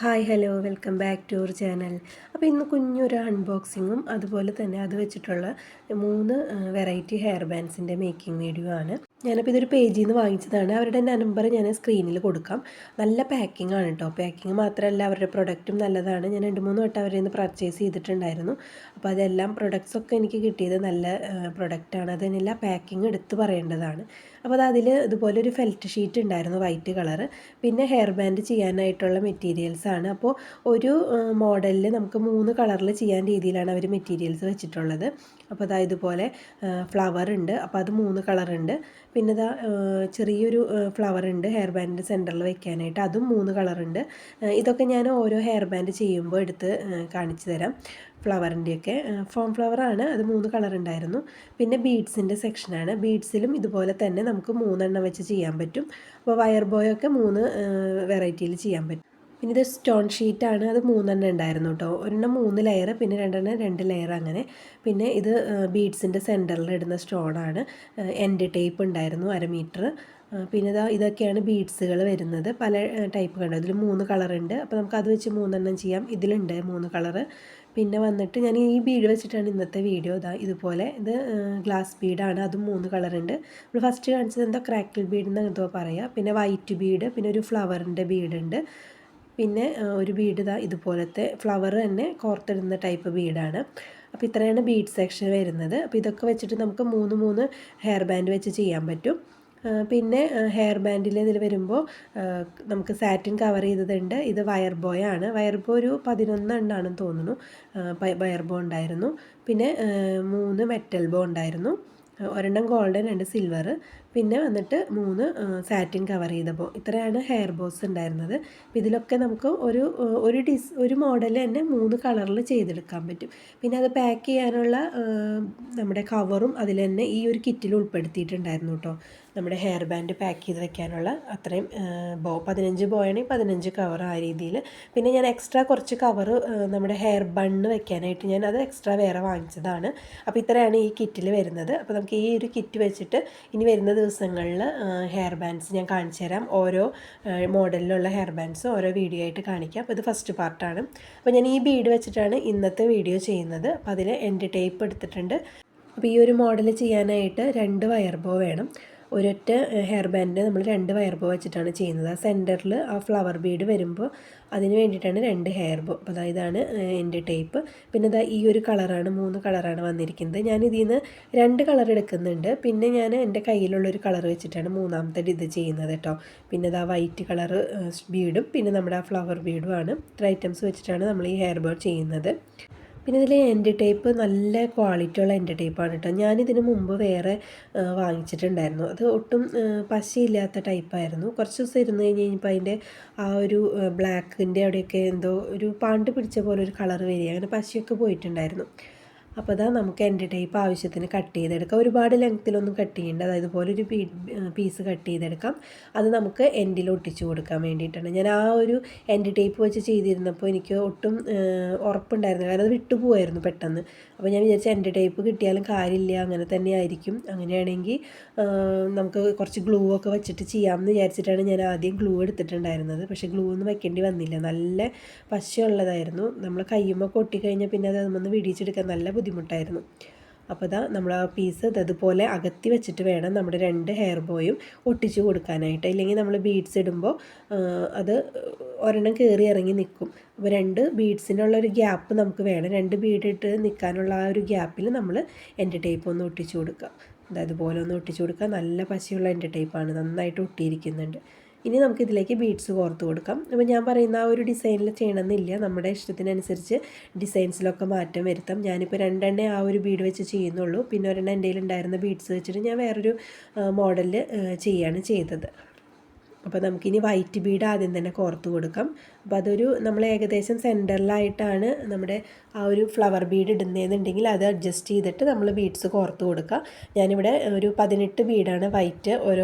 Hi hello welcome back to our channel. അപ്പോൾ ഇന്ന് കുഞ്ഞൊരു അൺബോക്സിങ്ങും അതുപോലെ തന്നെ അത് വെച്ചിട്ടുള്ള 3 വെറൈറ്റി ഹെയർ ബാൻഡ്സിൻ്റെ മേക്കിംഗ് വീഡിയോ ആണ്. ഞാനപ്പോൾ ഇതൊരു പേജിൽ നിന്ന് വാങ്ങിച്ചതാണ്. അവരുടെ നമ്പർ ഞാൻ സ്ക്രീനിൽ കൊടുക്കാം. നല്ല പാക്കിംഗ് ആണ് കേട്ടോ. പാക്കിംഗ് മാത്രമല്ല അവരുടെ പ്രൊഡക്റ്റും നല്ലതാണ്. ഞാൻ 2-3 വട്ടം അവരിൽ നിന്ന് പർച്ചേസ് ചെയ്തിട്ടുണ്ടായിരുന്നു. അപ്പോൾ അതെല്ലാം പ്രൊഡക്ട്സൊക്കെ എനിക്ക് കിട്ടിയത് നല്ല പ്രൊഡക്റ്റാണ്. അതിനെല്ലാം പാക്കിംഗ് എടുത്ത് പറയേണ്ടതാണ്. അപ്പോൾ അതിൽ ഇതുപോലെ ഒരു ഫെൽറ്റ് ഷീറ്റ് ഉണ്ടായിരുന്നു, വൈറ്റ് കളറ്. പിന്നെ ഹെയർ ബാൻഡ് ചെയ്യാനായിട്ടുള്ള മെറ്റീരിയൽസാണ്. അപ്പോൾ ഒരു മോഡലിൽ നമുക്ക് 3 കളറിൽ ചെയ്യാൻ രീതിയിലാണ് അവർ മെറ്റീരിയൽസ് വെച്ചിട്ടുള്ളത്. അപ്പോൾ അതാ ഇതുപോലെ ഫ്ലവർ ഉണ്ട്. അപ്പോൾ അത് 3 കളറുണ്ട്. പിന്നെ ഇതാ ചെറിയൊരു ഫ്ലവർ ഉണ്ട് ഹെയർ ബാൻഡിൻ്റെ സെൻറ്ററിൽ വെക്കാനായിട്ട്, അതും 3 കളറുണ്ട്. ഇതൊക്കെ ഞാൻ ഓരോ ഹെയർ ബാൻഡ് ചെയ്യുമ്പോൾ എടുത്ത് കാണിച്ചു തരാം. ഫ്ലവറിൻ്റെയൊക്കെ ഫോം ഫ്ലവറാണ്, അത് 3 കളർ ഉണ്ടായിരുന്നു. പിന്നെ ബീഡ്സിൻ്റെ സെക്ഷനാണ്. ബീഡ്സിലും ഇതുപോലെ തന്നെ നമുക്ക് 3 എണ്ണം വെച്ച് ചെയ്യാൻ പറ്റും. അപ്പോൾ വയർ ബോയൊക്കെ 3 വെറൈറ്റിയിൽ ചെയ്യാൻ പറ്റും. പിന്നെ ഇത് സ്റ്റോൺ ഷീറ്റാണ്, അത് 3 എണ്ണം ഉണ്ടായിരുന്നു കേട്ടോ. ഒരെണ്ണം 3 ലെയർ, പിന്നെ 2 2 ലെയർ അങ്ങനെ. പിന്നെ ഇത് ബീഡ്സിൻ്റെ സെൻറ്ററിൽ ഇടുന്ന സ്റ്റോണാണ്. എൻഡ് ടേപ്പ് ഉണ്ടായിരുന്നു 1/2 മീറ്റർ. പിന്നെ ഇതൊക്കെയാണ് ബീഡ്സുകൾ വരുന്നത്. പല ടൈപ്പ് കണ്ടോ, ഇതിൽ 3 കളറുണ്ട്. അപ്പോൾ നമുക്ക് അത് വെച്ച് 3 എണ്ണം ചെയ്യാം. ഇതിലുണ്ട് 3 കളറ്. പിന്നെ വന്നിട്ട് ഞാൻ ഈ ബീഡ് വെച്ചിട്ടാണ് ഇന്നത്തെ വീഡിയോ. ഇതുപോലെ ഇത് ഗ്ലാസ് ബീഡാണ്, അതും 3 കളറുണ്ട്. നമ്മൾ ഫസ്റ്റ് കാണിച്ചത് എന്തോ ക്രാക്കിൾ ബീഡ് എന്ന് എന്തോ പറയുക. പിന്നെ വൈറ്റ് ബീഡ്, പിന്നെ ഒരു ഫ്ലവറിൻ്റെ ബീഡുണ്ട്. പിന്നെ ഒരു ബീഡ് ഇതുപോലത്തെ ഫ്ലവർ തന്നെ കോർത്തിടുന്ന ടൈപ്പ് ബീഡാണ്. അപ്പോൾ ഇത്രയാണ് ബീഡ് സെക്ഷൻ വരുന്നത്. അപ്പോൾ ഇതൊക്കെ വെച്ചിട്ട് നമുക്ക് 3 ഹെയർ ബാൻഡ് വെച്ച് ചെയ്യാൻ പറ്റും. പിന്നെ ഹെയർ ബാൻഡിൽ ഇതിൽ വരുമ്പോൾ നമുക്ക് സാറ്റിൻ കവർ ചെയ്തതുണ്ട്. ഇത് വയർ ബോയ് ആണ്. വയർ ബോ ഒരു 11 എണ്ണാണെന്ന് തോന്നുന്നു വയർ ബോ ഉണ്ടായിരുന്നു. പിന്നെ 3 മെറ്റൽ ബോ ഉണ്ടായിരുന്നു. ഒരെണ്ണം ഗോൾഡൻ, 2 സിൽവർ. പിന്നെ വന്നിട്ട് 3 സാറ്റിൻ കവർ ചെയ്ത ബോ. ഇത്രയാണ് ഹെയർ ബോസ് ഉണ്ടായിരുന്നത്. അപ്പോൾ ഇതിലൊക്കെ നമുക്ക് ഒരു മോഡൽ തന്നെ 3 കളറിൽ ചെയ്തെടുക്കാൻ പറ്റും. പിന്നെ അത് പാക്ക് ചെയ്യാനുള്ള നമ്മുടെ കവറും അതിൽ തന്നെ ഈ ഒരു കിറ്റിൽ ഉൾപ്പെടുത്തിയിട്ടുണ്ടായിരുന്നു കേട്ടോ. നമ്മുടെ ഹെയർ ബാൻഡ് പാക്ക് ചെയ്ത് വെക്കാനുള്ള അത്രയും 15 ബോയാണെങ്കിൽ 15 കവർ ആ രീതിയിൽ. പിന്നെ ഞാൻ എക്സ്ട്രാ കുറച്ച് കവർ നമ്മുടെ ഹെയർ ബണ്ണ് വെക്കാനായിട്ട് ഞാൻ അത് എക്സ്ട്രാ വേറെ വാങ്ങിച്ചതാണ്. അപ്പോൾ ഇത്രയാണ് ഈ കിറ്റിൽ വരുന്നത്. അപ്പോൾ നമുക്ക് ഈ ഒരു കിറ്റ് വെച്ചിട്ട് ഇനി വരുന്ന ദിവസങ്ങളിൽ ഹെയർ ബാൻഡ്സ് ഞാൻ കാണിച്ചു തരാം. ഓരോ മോഡലിലുള്ള ഹെയർ ബാൻഡ്സ് ഓരോ വീഡിയോ ആയിട്ട് കാണിക്കാം. അപ്പോൾ ഇത് ഫസ്റ്റ് പാർട്ടാണ്. അപ്പോൾ ഞാൻ ഈ ബീഡ് വെച്ചിട്ടാണ് ഇന്നത്തെ വീഡിയോ ചെയ്യുന്നത്. അപ്പോൾ അതിൽ എൻഡ് ടേപ്പ് എടുത്തിട്ടുണ്ട്. അപ്പോൾ ഈ ഒരു മോഡൽ ചെയ്യാനായിട്ട് 2 വയർ ബോ വേണം. ഒരൊറ്റ ഹെയർ ബാൻഡിന് നമ്മൾ 2 വയർ ബോ വെച്ചിട്ടാണ് ചെയ്യുന്നത്. ആ സെൻറ്ററിൽ ആ ഫ്ലവർ ബീഡ് വരുമ്പോൾ അതിന് വേണ്ടിയിട്ടാണ് 2 ഹെയർ ബോ. അപ്പോൾ ഇതാണ് എൻ്റെ ടേപ്പ്. പിന്നെ ഈ ഒരു കളറാണ്, 3 കളറാണ് വന്നിരിക്കുന്നത്. ഞാൻ ഇതിൽ നിന്ന് 2 കളർ എടുക്കുന്നുണ്ട്. പിന്നെ ഞാൻ എൻ്റെ കയ്യിലുള്ളൊരു കളർ വെച്ചിട്ടാണ് മൂന്നാമത്തെ ഇത് ചെയ്യുന്നത് കേട്ടോ. പിന്നെ വൈറ്റ് കളർ ബീഡും പിന്നെ നമ്മുടെ ആ ഫ്ലവർ ബീഡുമാണ്. ഇത്ര ഐറ്റംസ് വെച്ചിട്ടാണ് നമ്മൾ ഈ ഹെയർ ബോ ചെയ്യുന്നത്. പിന്നെ ഇതിൽ എൻഡ് ടേപ്പ് നല്ല ക്വാളിറ്റി ഉള്ള എൻഡ് ടേപ്പാണ് കേട്ടോ. ഞാനിതിന് മുമ്പ് വേറെ വാങ്ങിച്ചിട്ടുണ്ടായിരുന്നു. അത് ഒട്ടും പശയില്ലാത്ത ടൈപ്പായിരുന്നു. കുറച്ച് ദിവസം ഇരുന്ന് കഴിഞ്ഞപ്പോൾ അതിൻ്റെ ആ ഒരു ബ്ലാക്കിൻ്റെ അവിടെയൊക്കെ എന്തോ ഒരു പാണ്ട് പിടിച്ച പോലെ ഒരു കളർ വരിക, അങ്ങനെ പശയൊക്കെ പോയിട്ടുണ്ടായിരുന്നു. അപ്പോൾ നമുക്ക് എൻഡ് ടേപ്പ് ആവശ്യത്തിന് കട്ട് ചെയ്തെടുക്കാം. ഒരുപാട് ലെങ്ത്തിലൊന്നും കട്ട് ചെയ്യേണ്ട. അതായത് ഇതുപോലെ ഒരു പീസ് കട്ട് ചെയ്തെടുക്കാം. അത് നമുക്ക് എൻഡിൽ ഒട്ടിച്ചു കൊടുക്കാൻ വേണ്ടിയിട്ടാണ്. ഞാൻ ആ ഒരു എൻഡ് ടേപ്പ് വെച്ച് ചെയ്തിരുന്നപ്പോൾ എനിക്ക് ഒട്ടും ഉറപ്പുണ്ടായിരുന്നു, കാരണം അത് വിട്ടുപോകായിരുന്നു പെട്ടെന്ന്. അപ്പോൾ ഞാൻ വിചാരിച്ച എൻഡ് ടേപ്പ് കിട്ടിയാലും കാര്യമില്ല, അങ്ങനെ തന്നെ ആയിരിക്കും. അങ്ങനെയാണെങ്കിൽ നമുക്ക് കുറച്ച് ഗ്ലൂ ഒക്കെ വെച്ചിട്ട് ചെയ്യാമെന്ന് വിചാരിച്ചിട്ടാണ് ഞാൻ ആദ്യം ഗ്ലൂ എടുത്തിട്ടുണ്ടായിരുന്നത്. പക്ഷേ ഗ്ലൂ ഒന്നും വെക്കേണ്ടി വന്നില്ല. നല്ല പശയുള്ളതായിരുന്നു. നമ്മൾ കയ്യുമ്പോൾ കൊട്ടിക്കഴിഞ്ഞാൽ പിന്നെ അത് ഒന്ന് വിടിയിച്ചെടുക്കാൻ നല്ല ബുദ്ധിമുട്ടായിരുന്നു. അപ്പോൾ നമ്മൾ ആ പീസ് അതുപോലെ അകത്തി വെച്ചിട്ട് വേണം നമ്മുടെ 2 ഹെയർ ബോയും ഒട്ടിച്ച് കൊടുക്കാനായിട്ട്. ഇല്ലെങ്കിൽ നമ്മൾ ബീഡ്സ് ഇടുമ്പോൾ അത് ഒരെണ്ണം കയറി ഇറങ്ങി നിൽക്കും. അപ്പോൾ 2 ബീഡ്സിനുള്ളൊരു ഗ്യാപ്പ് നമുക്ക് വേണം. 2 ബീഡ് ഇട്ട് നിൽക്കാനുള്ള ആ ഒരു ഗ്യാപ്പിൽ നമ്മൾ എൻഡ് ടേപ്പ് ഒന്ന് ഒട്ടിച്ച് കൊടുക്കുക. അതുപോലെ ഒന്ന് ഒട്ടിച്ച് കൊടുക്കുക. നല്ല പശയുള്ള എൻഡ് ടേപ്പാണ്, നന്നായിട്ട് ഒട്ടിയിരിക്കുന്നുണ്ട്. ഇനി നമുക്കിതിലേക്ക് ബീഡ്സ് കോർത്ത് കൊടുക്കാം. അപ്പോൾ ഞാൻ പറയുന്ന ആ ഒരു ഡിസൈനിൽ ചെയ്യണമെന്നില്ല, നമ്മുടെ ഇഷ്ടത്തിനനുസരിച്ച് ഡിസൈൻസിലൊക്കെ മാറ്റം വരുത്താം. ഞാനിപ്പോൾ 2 എണ്ണേ ആ ഒരു ബീഡ് വെച്ച് ചെയ്യുന്നുള്ളൂ. പിന്നെ ഒരെണ്ണം എൻ്റെ കയ്യിലുണ്ടായിരുന്ന ബീഡ്സ് വെച്ചിട്ട് ഞാൻ വേറൊരു മോഡലിൽ ചെയ്യാണ് ചെയ്തത്. അപ്പോൾ നമുക്കിനി വൈറ്റ് ബീഡ് ആദ്യം തന്നെ കോർത്ത് കൊടുക്കാം. അപ്പോൾ നമ്മൾ ഏകദേശം സെൻറ്ററിലായിട്ടാണ് നമ്മുടെ ആ ഒരു ഫ്ലവർ ബീഡ് ഇടുന്നതെന്നുണ്ടെങ്കിൽ അത് അഡ്ജസ്റ്റ് ചെയ്തിട്ട് നമ്മൾ ബീഡ്സ് കോർത്ത് കൊടുക്കുക. ഞാനിവിടെ ഒരു 18 ബീഡാണ് വൈറ്റ്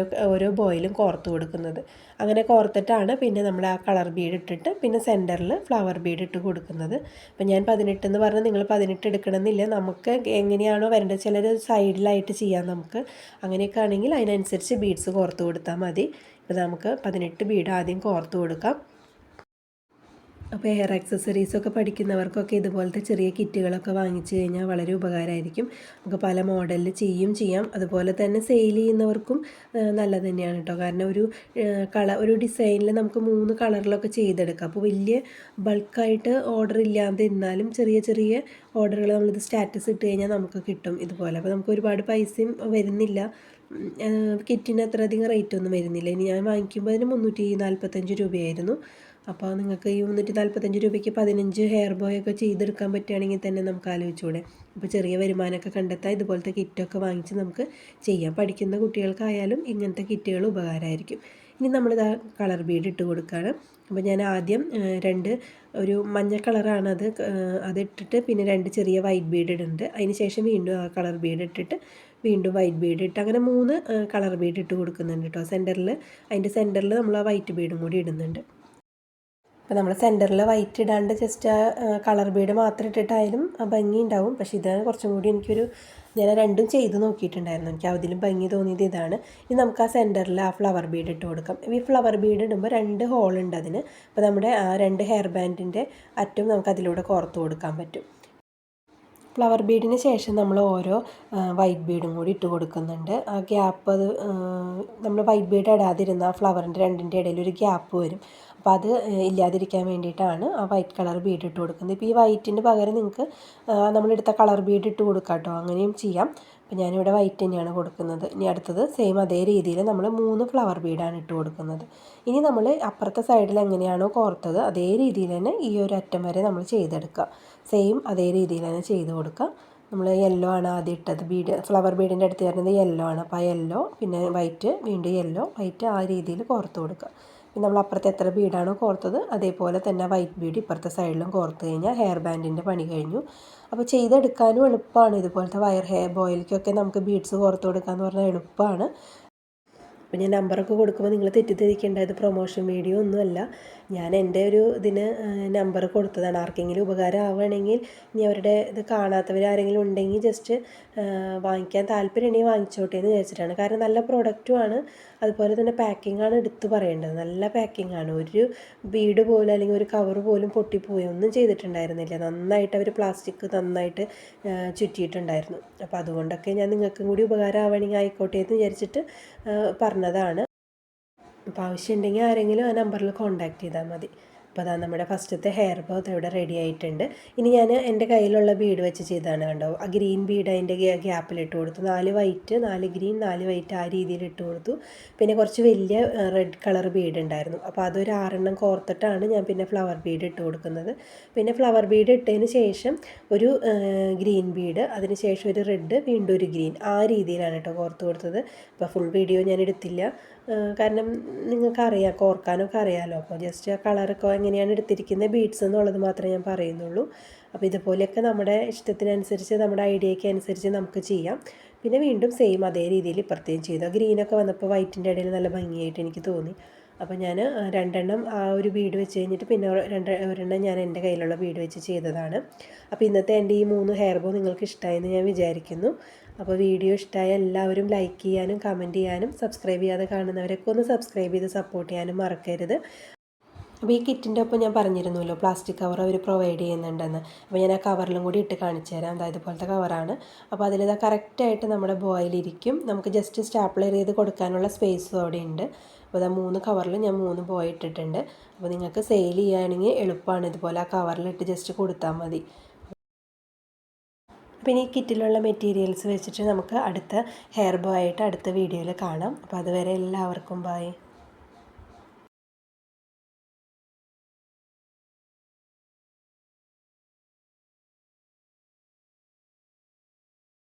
ഓരോ ബോയിലും കോർത്ത് കൊടുക്കുന്നത്. അങ്ങനെ കോർത്തിട്ടാണ് പിന്നെ നമ്മൾ ആ കളർ ബീഡ് ഇട്ടിട്ട് പിന്നെ സെൻറ്ററിൽ ഫ്ലവർ ബീഡ് ഇട്ട് കൊടുക്കുന്നത്. അപ്പോൾ ഞാൻ 18 എന്ന് പറഞ്ഞാൽ നിങ്ങൾ 18 എടുക്കണമെന്നില്ല, നമുക്ക് എങ്ങനെയാണോ വരേണ്ടത്. ചിലർ സൈഡിലായിട്ട് ചെയ്യാം നമുക്ക്. അങ്ങനെയൊക്കെ ആണെങ്കിൽ അതിനനുസരിച്ച് ബീഡ്സ് കോർത്ത് കൊടുത്താൽ മതി. അപ്പോൾ നമുക്ക് 18 ബീഡ് ആദ്യം കോർത്ത് കൊടുക്കാം. അപ്പോൾ ഹെയർ ആക്സസറീസൊക്കെ പഠിക്കുന്നവർക്കൊക്കെ ഇതുപോലത്തെ ചെറിയ കിറ്റുകളൊക്കെ വാങ്ങിച്ചു കഴിഞ്ഞാൽ വളരെ ഉപകാരമായിരിക്കും. നമുക്ക് പല മോഡലിൽ ചെയ്യാം. അതുപോലെ തന്നെ സെയിൽ ചെയ്യുന്നവർക്കും നല്ലത് തന്നെയാണ് കേട്ടോ. കാരണം ഒരു ഡിസൈനിൽ നമുക്ക് 3 കളറിലൊക്കെ ചെയ്തെടുക്കാം. അപ്പോൾ വലിയ ബൾക്കായിട്ട് ഓർഡർ ഇല്ലാതെ ഇരുന്നാലും ചെറിയ ഓർഡറുകൾ നമ്മളിത് സ്റ്റാറ്റസ് ഇട്ട് കഴിഞ്ഞാൽ നമുക്ക് കിട്ടും ഇതുപോലെ. അപ്പോൾ നമുക്ക് ഒരുപാട് പൈസയും വരുന്നില്ല. കിറ്റിന് അത്രയധികം റേറ്റ് ഒന്നും വരുന്നില്ല. ഇനി ഞാൻ വാങ്ങിക്കുമ്പോൾ അതിന് 345 രൂപയായിരുന്നു. അപ്പോൾ നിങ്ങൾക്ക് ഈ 345 രൂപയ്ക്ക് 15 ഹെയർ ബോയ് ഒക്കെ ചെയ്തെടുക്കാൻ പറ്റുകയാണെങ്കിൽ തന്നെ നമുക്ക് ആലോചിച്ചുകൂടെ. അപ്പോൾ ചെറിയ വരുമാനമൊക്കെ കണ്ടെത്താൻ ഇതുപോലത്തെ കിറ്റൊക്കെ വാങ്ങിച്ച് നമുക്ക് ചെയ്യാം. പഠിക്കുന്ന കുട്ടികൾക്കായാലും ഇങ്ങനത്തെ കിറ്റുകൾ ഉപകാരമായിരിക്കും. ഇനി നമ്മളിത് കളർ ബീഡ് ഇട്ട് കൊടുക്കുകയാണ്. അപ്പോൾ ഞാൻ ആദ്യം ഒരു മഞ്ഞ കളറാണ് അതിട്ടിട്ട് പിന്നെ 2 ചെറിയ വൈറ്റ് ബീഡ് ഇടുന്നുണ്ട്. അതിന് ശേഷം വീണ്ടും ആ കളർ ബീഡ് ഇട്ടിട്ട് വീണ്ടും വൈറ്റ് ബീഡ് ഇട്ട് അങ്ങനെ 3 കളർ ബീഡ് ഇട്ട് കൊടുക്കുന്നുണ്ട് കേട്ടോ. അതിൻ്റെ സെൻറ്ററിൽ നമ്മൾ ആ വൈറ്റ് ബീഡും കൂടി ഇടുന്നുണ്ട്. അപ്പോൾ നമ്മൾ സെൻറ്ററിൽ വൈറ്റ് ഇടാണ്ട് ജസ്റ്റ് ആ കളർ ബീഡ് മാത്രം ഇട്ടിട്ടായാലും ഭംഗി ഉണ്ടാവും. പക്ഷേ ഇതാണ് കുറച്ചും കൂടി ഞാൻ രണ്ടും ചെയ്ത് നോക്കിയിട്ടുണ്ടായിരുന്നു. എനിക്ക് അതിലും ഭംഗി തോന്നിയത് ഇതാണ്. ഇനി നമുക്ക് ആ സെൻറ്ററിൽ ആ ഫ്ലവർ ബീഡ് ഇട്ട് കൊടുക്കാം. ഈ ഫ്ലവർ ബീഡ് ഇടുമ്പോൾ 2 ഹോളുണ്ട് അതിന്. അപ്പോൾ നമ്മുടെ ആ 2 ഹെയർ ബാൻഡിൻ്റെ അറ്റവും നമുക്ക് അതിലൂടെ കോർത്ത് കൊടുക്കാൻ പറ്റും. ഫ്ലവർ ബീഡിന് ശേഷം നമ്മൾ ഓരോ വൈറ്റ് ബീഡും കൂടി ഇട്ട് കൊടുക്കുന്നുണ്ട്. ആ ഗ്യാപ്പ് നമ്മൾ വൈറ്റ് ബീഡ് ഇടാതിരുന്ന ആ ഫ്ലവറിൻ്റെ രണ്ടിൻ്റെ ഇടയിൽ ഒരു ഗ്യാപ്പ് വരും. അപ്പോൾ അത് ഇല്ലാതിരിക്കാൻ വേണ്ടിയിട്ടാണ് ആ വൈറ്റ് കളർ ബീഡ് ഇട്ട് കൊടുക്കുന്നത്. ഇപ്പോൾ ഈ വൈറ്റിന് പകരം നിങ്ങൾക്ക് നമ്മളെടുത്ത കളർ ബീഡ് ഇട്ട് കൊടുക്കാം കേട്ടോ. അങ്ങനെയും ചെയ്യാം. അപ്പോൾ ഞാനിവിടെ വൈറ്റ് തന്നെയാണ് കൊടുക്കുന്നത്. ഇനി അടുത്തത് സെയിം അതേ രീതിയിൽ നമ്മൾ 3 ഫ്ലവർ ബീഡാണ് ഇട്ട് കൊടുക്കുന്നത്. ഇനി നമ്മൾ അപ്പുറത്തെ സൈഡിൽ എങ്ങനെയാണോ കോർത്തത് അതേ രീതിയിൽ തന്നെ ഈ ഒരു അറ്റം വരെ നമ്മൾ ചെയ്തെടുക്കുക. സെയിം അതേ രീതിയിൽ തന്നെ ചെയ്ത് കൊടുക്കുക. നമ്മൾ യെല്ലോ ആണ് ആദ്യം ഇട്ടത് ഫ്ലവർ ബീഡിൻ്റെ അടുത്ത് വരുന്നത് യെല്ലോ ആണ്. അപ്പോൾ ആ യെല്ലോ പിന്നെ വൈറ്റ് വീണ്ടും യെല്ലോ വൈറ്റ് ആ രീതിയിൽ കോർത്ത് കൊടുക്കുക. പിന്നെ നമ്മൾ അപ്പുറത്തെ എത്ര ബീഡാണോ കോർത്തത് അതേപോലെ തന്നെ വൈറ്റ് ബീഡ് ഇപ്പുറത്തെ സൈഡിലും കോർത്ത് കഴിഞ്ഞാൽ ഹെയർ ബാൻഡിൻ്റെ പണി കഴിഞ്ഞു. അപ്പോൾ ചെയ്തെടുക്കാനും എളുപ്പമാണ്. ഇതുപോലത്തെ ഹെയർ ബോയിലേക്കൊക്കെ നമുക്ക് ബീഡ്സ് കോർത്ത് കൊടുക്കാമെന്ന് പറഞ്ഞാൽ എളുപ്പമാണ്. അപ്പോൾ ഞാൻ നമ്പറൊക്കെ കൊടുക്കുമ്പോൾ നിങ്ങൾ തെറ്റിദ്ധരിക്കേണ്ട, ഇത് പ്രൊമോഷൻ വീഡിയോ ഒന്നുമല്ല. ഞാൻ എൻ്റെ ഇതിന് നമ്പർ കൊടുത്തതാണ്. ആർക്കെങ്കിലും ഉപകാരം ആവുകയാണെങ്കിൽ ഇനി അവരുടെ ഇത് കാണാത്തവരാരെങ്കിലും ഉണ്ടെങ്കിൽ ജസ്റ്റ് വാങ്ങിക്കാൻ താല്പര്യമുണ്ടെങ്കിൽ വാങ്ങിച്ചോട്ടെ എന്ന് വിചാരിച്ചിട്ടാണ്. കാരണം നല്ല പ്രൊഡക്റ്റുമാണ്. അതുപോലെ തന്നെ പാക്കിങ്ങാണ് എടുത്ത് പറയേണ്ടത്. നല്ല പാക്കിങ്ങാണ്. ഒരു ബീഡ് പോലും അല്ലെങ്കിൽ ഒരു കവർ പോലും പൊട്ടിപ്പോയി ഒന്നും ചെയ്തിട്ടുണ്ടായിരുന്നില്ല. നന്നായിട്ട് അവർ പ്ലാസ്റ്റിക് നന്നായിട്ട് ചുറ്റിയിട്ടുണ്ടായിരുന്നു. അപ്പോൾ അതുകൊണ്ടൊക്കെ ഞാൻ നിങ്ങൾക്കും കൂടി ഉപകാരം ആവുകയാണെങ്കിൽ ആയിക്കോട്ടെ എന്ന് വിചാരിച്ചിട്ട് പറഞ്ഞതാണ്. അപ്പോൾ ആവശ്യമുണ്ടെങ്കിൽ ആരെങ്കിലും ആ നമ്പറിൽ കോൺടാക്റ്റ് ചെയ്താൽ മതി. അപ്പോൾ അതാ നമ്മുടെ ഫസ്റ്റത്തെ ഹെയർ ബോ ഇവിടെ റെഡി ആയിട്ടുണ്ട്. ഇനി ഞാൻ എൻ്റെ കയ്യിലുള്ള ബീഡ് വെച്ച് ചെയ്താണ് കണ്ടോ. ആ ഗ്രീൻ ബീഡ് അതിൻ്റെ ഗ്യാപ്പിലിട്ട് കൊടുത്തു. 4 വൈറ്റ് 4 ഗ്രീൻ 4 വൈറ്റ് ആ രീതിയിൽ ഇട്ട് കൊടുത്തു. പിന്നെ കുറച്ച് വലിയ റെഡ് കളർ ബീഡ് ഉണ്ടായിരുന്നു. അപ്പോൾ അതൊരു 6 കോർത്തിട്ടാണ് ഞാൻ പിന്നെ ഫ്ലവർ ബീഡ് ഇട്ട് കൊടുക്കുന്നത്. പിന്നെ ഫ്ലവർ ബീഡ് ഇട്ടതിന് ശേഷം ഒരു ഗ്രീൻ ബീഡ്, അതിന് ശേഷം ഒരു റെഡ്, വീണ്ടും ഒരു ഗ്രീൻ, ആ രീതിയിലാണ് കേട്ടോ കോർത്ത് കൊടുത്തത്. അപ്പോൾ ഫുൾ വീഡിയോ ഞാൻ എടുത്തില്ല. കാരണം നിങ്ങൾക്കറിയാം, കോർക്കാനൊക്കെ അറിയാമല്ലോ. അപ്പോൾ ജസ്റ്റ് ആ കളറൊക്കെ എങ്ങനെയാണ് എടുത്തിരിക്കുന്നത് ബീഡ്സ് എന്നുള്ളത് മാത്രമേ ഞാൻ പറയുന്നുള്ളൂ. അപ്പോൾ ഇതുപോലെയൊക്കെ നമ്മുടെ ഇഷ്ടത്തിനനുസരിച്ച് നമ്മുടെ ഐഡിയയ്ക്ക് അനുസരിച്ച് നമുക്ക് ചെയ്യാം. പിന്നെ വീണ്ടും സെയിം അതേ രീതിയിൽ ഇപ്പുറത്തേയും ചെയ്തു. ഗ്രീനൊക്കെ വന്നപ്പോൾ വൈറ്റിൻ്റെ ഇടയിൽ നല്ല ഭംഗിയായിട്ട് എനിക്ക് തോന്നി. അപ്പോൾ ഞാൻ 2 ആ ഒരു ബീഡ് വെച്ച് കഴിഞ്ഞിട്ട് പിന്നെ ഒരെണ്ണം ഞാൻ എൻ്റെ കയ്യിലുള്ള ബീഡ് വെച്ച് ചെയ്തതാണ്. അപ്പോൾ ഇന്നത്തെ എൻ്റെ ഈ 3 ഹെയർ ബോ നിങ്ങൾക്ക് ഇഷ്ടമായെന്ന് ഞാൻ വിചാരിക്കുന്നു. അപ്പോൾ വീഡിയോ ഇഷ്ടമായ എല്ലാവരും ലൈക്ക് ചെയ്യാനും കമൻറ്റ് ചെയ്യാനും സബ്സ്ക്രൈബ് ചെയ്യാതെ കാണുന്നവരൊക്കെ ഒന്ന് സബ്സ്ക്രൈബ് ചെയ്ത് സപ്പോർട്ട് ചെയ്യാനും മറക്കരുത്. അപ്പോൾ ഈ കിറ്റിൻ്റെ ഒപ്പം ഞാൻ പറഞ്ഞിരുന്നല്ലോ പ്ലാസ്റ്റിക് കവർ അവർ പ്രൊവൈഡ് ചെയ്യുന്നുണ്ടെന്ന്. അപ്പോൾ ഞാൻ ആ കവറിലും കൂടി ഇട്ട് കാണിച്ചു തരാം. അതായത് പോലത്തെ കവറാണ്. അപ്പോൾ അതിലിതാ കറക്റ്റായിട്ട് നമ്മുടെ ബോയിലിരിക്കും. നമുക്ക് ജസ്റ്റ് സ്റ്റാപ്ലർ ചെയ്ത് കൊടുക്കാനുള്ള സ്പേസും അവിടെ ഉണ്ട്. അപ്പോൾ അതാ 3 കവറിൽ ഞാൻ 3 ബോയ് ഇട്ടിട്ടുണ്ട്. അപ്പോൾ നിങ്ങൾക്ക് സെയിൽ ചെയ്യുകയാണെങ്കിൽ എളുപ്പമാണ്. ഇതുപോലെ ആ കവറിലിട്ട് ജസ്റ്റ് കൊടുത്താൽ മതി. പിന്നെ ഈ കിറ്റിലുള്ള മെറ്റീരിയൽസ് വെച്ചിട്ട് നമുക്ക് അടുത്ത ഹെയർ ബോ ആയിട്ട് അടുത്ത വീഡിയോയിൽ കാണാം. അപ്പോൾ അതുവരെ എല്ലാവർക്കും ബൈ.